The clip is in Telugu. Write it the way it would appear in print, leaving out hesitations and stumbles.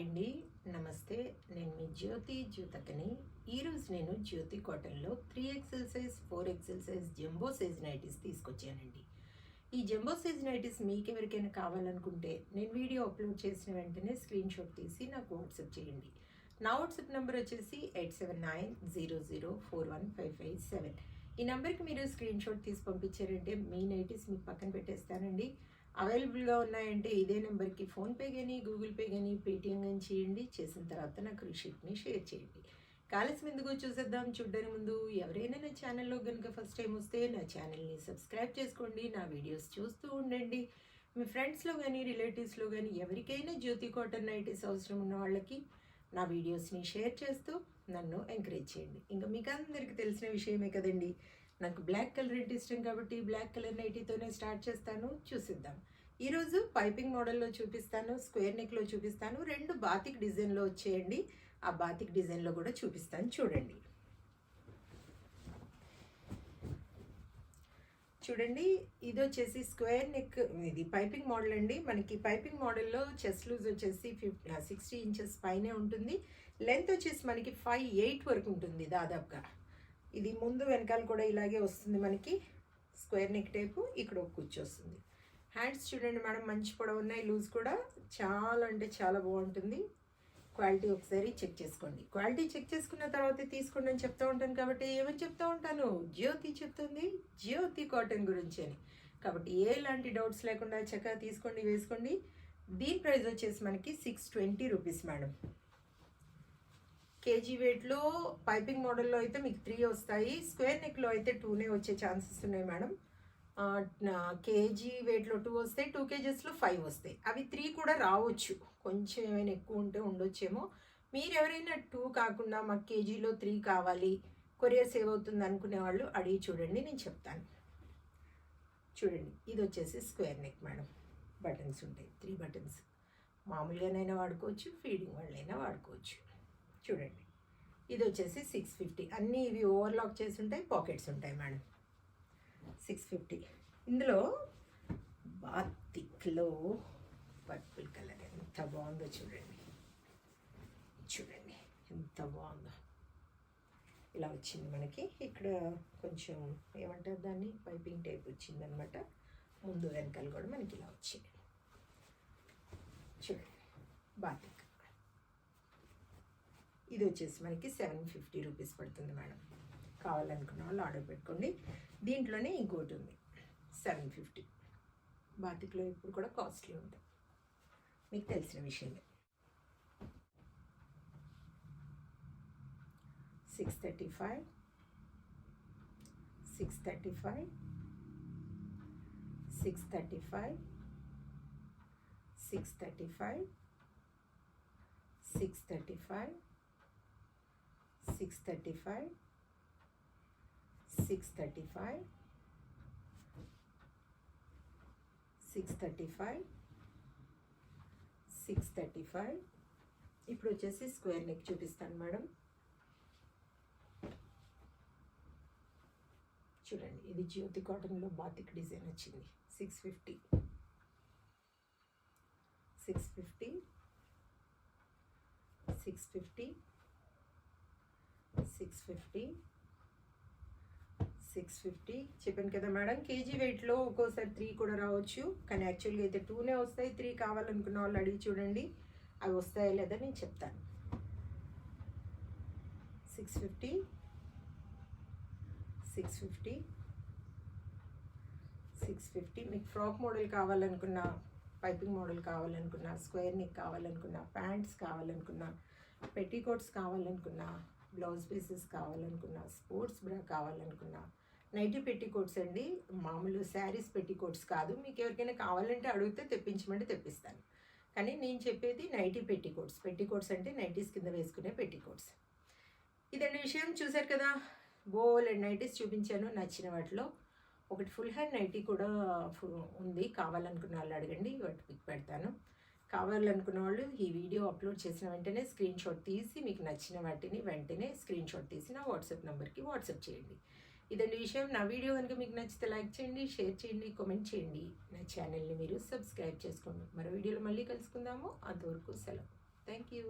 అండి, నమస్తే. నేను మీ జ్యోతకని. ఈరోజు నేను జ్యోతి కాటన్లో 3XL size 4XL size jumbo size nighties తీసుకొచ్చానండి. ఈ జంబో సైజ్ నైటీస్ మీకు ఎవరికైనా కావాలనుకుంటే నేను వీడియో అప్లోడ్ చేసిన వెంటనే స్క్రీన్ షాట్ తీసి నాకు వాట్సాప్ చేయండి. నా వాట్సాప్ నెంబర్ వచ్చేసి 8790041557. ఈ నెంబర్కి మీరు స్క్రీన్ షాట్ తీసి పంపించారంటే మీ నైటీస్ మీకు పక్కన పెట్టేస్తానండి. అవైలబుల్గా ఉన్నాయంటే ఇదే నెంబర్కి ఫోన్పే కానీ గూగుల్ పే కానీ పేటిఎం కానీ చేయండి. చేసిన తర్వాత నాకు రిసిప్ట్ని షేర్ చేయండి. కాలస్యం ఎందుకు చూసేద్దాం. చూడడానికి ముందు ఎవరైనా నా ఛానల్లో కనుక ఫస్ట్ టైం వస్తే నా ఛానల్ని సబ్స్క్రైబ్ చేసుకోండి. నా వీడియోస్ చూస్తూ ఉండండి. మీ ఫ్రెండ్స్లో కానీ రిలేటివ్స్లో కానీ ఎవరికైనా జ్యోతి కాటన్ నైటీస్ అవసరం ఉన్న వాళ్ళకి నా వీడియోస్ని షేర్ చేస్తూ నన్ను ఎంకరేజ్ చేయండి. ఇంకా మీకు అందరికీ తెలిసిన విషయమే కదండి, నాకు బ్లాక్ కలర్ అంటే ఇష్టం కాబట్టి బ్లాక్ కలర్ నైటీతోనే స్టార్ట్ చేస్తాను. చూసిద్దాం. ఈరోజు పైపింగ్ మోడల్లో చూపిస్తాను, స్క్వేర్ నెక్లో చూపిస్తాను, 2 బాతిక్ డిజైన్లో వచ్చేయండి. ఆ బాతిక్ డిజైన్లో కూడా చూపిస్తాను. చూడండి ఇది వచ్చేసి స్క్వేర్ నెక్, ఇది పైపింగ్ మోడల్ అండి. మనకి పైపింగ్ మోడల్లో చెస్ట్ లూజ్ వచ్చేసి 60 ఇంచెస్ పైనే ఉంటుంది. లెంత్ వచ్చేసి మనకి 5'8" వరకు ఉంటుంది దాదాపుగా. ఇది ముందు వెనకాల కూడా ఇలాగే వస్తుంది మనకి. స్క్వేర్ నెక్ టైపు ఇక్కడ ఒక కుచ్చు వస్తుంది. హ్యాండ్స్ చూడండి మేడం, మంచి పొడవు ఉన్నాయి, లూజ్ కూడా చాలా అంటే చాలా బాగుంటుంది. క్వాలిటీ ఒకసారి చెక్ చేసుకోండి. క్వాలిటీ చెక్ చేసుకున్న తర్వాత తీసుకోండి అని చెప్తూ ఉంటాను కాబట్టి ఏమని చెప్తూ ఉంటాను, జ్యోతి చెప్తుంది జ్యోతి కాటన్ గురించి అని. కాబట్టి ఎలాంటి డౌట్స్ లేకుండా చక్కగా తీసుకోండి, వేసుకోండి. దీని ప్రైస్ వచ్చేసి మనకి 620 రూపీస్ మేడం. కేజీ వెయిట్లో పైపింగ్ మోడల్లో అయితే మీకు 3 వస్తాయి. స్క్వేర్ నెక్లో అయితే 2నే వచ్చే ఛాన్సెస్ ఉన్నాయి మేడం. కేజీ వెయిట్లో 2 వస్తాయి, 2 కేజెస్లో 5 వస్తాయి. అవి 3 కూడా రావచ్చు, కొంచెం ఏమైనా ఎక్కువ ఉంటే ఉండొచ్చేమో. మీరు ఎవరైనా 2 కాకుండా మాకు కేజీలో 3 కావాలి, కొరియర్ సేవ్ అవుతుంది అనుకునే వాళ్ళు అడిగి చూడండి, నేను చెప్తాను. చూడండి, ఇది వచ్చేసి స్క్వేర్ నెక్ మేడం. బటన్స్ ఉంటాయి, 3 బటన్స్. మామూలుగానైనా వాడుకోవచ్చు, ఫీడింగ్ వాళ్ళైనా వాడుకోవచ్చు. చూడండి, ఇది వచ్చేసి 650. అన్నీ ఇవి ఓవర్లాక్ చేసి ఉంటాయి, పాకెట్స్ ఉంటాయి మేడం. 650. ఇందులో బాతిక్లో పర్పుల్ కలర్ ఎంత బాగుందో చూడండి. ఎంత బాగుందో. ఇలా వచ్చింది మనకి. ఇక్కడ కొంచెం ఏమంటారు దాన్ని, పైపింగ్ టైప్ వచ్చిందనమాట. ముందు వెనకాల కూడా మనకి ఇలా వచ్చింది. చూడండి, బాతిక్. ఇది వచ్చేసి మనకి 750 రూపీస్ పడుతుంది మేడం. కావాలనుకున్న వాళ్ళు ఆర్డర్ పెట్టుకోండి. దీంట్లోనే ఇంకోటి ఉంది 750. బాతిక్లో ఇప్పుడు కూడా కాస్ట్లీ ఉంటుంది, మీకు తెలిసిన విషయమే. 635, 635, 635, 635, 635, 635, 635, 635, 635. ఇప్పుడు వచ్చేసి స్క్వేర్ నెక్ చూపిస్తాను మేడం. చూడండి, ఇది జ్యోతి కాటన్లో బాతిక్ డిజైన్ వచ్చింది. 650, 650, 650, 650, 650. చెప్పాను కదా మేడం, కేజీ వెయిట్లో ఒక్కోసారి 3 కూడా రావచ్చు, కానీ యాక్చువల్గా అయితే 2నే వస్తాయి. 3 కావాలనుకున్న వాళ్ళు అడిగి చూడండి, అవి వస్తాయా లేదా నేను చెప్తాను. 650, 650, 650. మీకు ఫ్రాక్ మోడల్ కావాలనుకున్న, పైపింగ్ మోడల్ కావాలనుకున్న, స్క్వేర్ నెక్ కావాలనుకున్న, ప్యాంట్స్ కావాలనుకున్న, పెట్టికోట్స్ కావాలనుకున్న, బ్లౌజ్ పీసెస్ కావాలనుకున్న, స్పోర్ట్స్ బ్రా కావాలనుకున్న, నైటీ పెట్టికోట్స్ అండి, మామూలు శారీస్ పెట్టికోట్స్ కాదు. మీకు ఎవరికైనా కావాలంటే అడిగితే తెప్పించమంటే తెప్పిస్తాను. కానీ నేను చెప్పేది నైటీ పెట్టికోట్స్. పెట్టికోట్స్ అంటే నైటీస్ కింద వేసుకునే పెట్టికోట్స్. ఇదండి విషయం. చూశారు కదా, బోలెడ్ నైటీస్ చూపించాను. నచ్చిన వాటిలో ఒకటి ఫుల్ హ్యాండ్ నైటీ కూడా ఉంది. కావాలనుకున్న వాళ్ళు అడగండి, వాటి పిక్ పెడతాను. కావాలనుకున్న వాళ్ళు ఈ వీడియో అప్లోడ్ చేసిన వెంటనే స్క్రీన్ షాట్ తీసి మీకు నచ్చిన వాటిని వెంటనే స్క్రీన్ షాట్ తీసి నా వాట్సాప్ నెంబర్కి వాట్సాప్ చేయండి. ఇదండి విషయం. నా వీడియో కనుక మీకు నచ్చితే లైక్ చేయండి, షేర్ చేయండి, కామెంట్ చేయండి. నా ఛానల్ని మీరు సబ్స్క్రైబ్ చేసుకోండి. మరో వీడియోలో మళ్ళీ కలుసుకుందాము. అంతవరకు సెలవు. Thank you.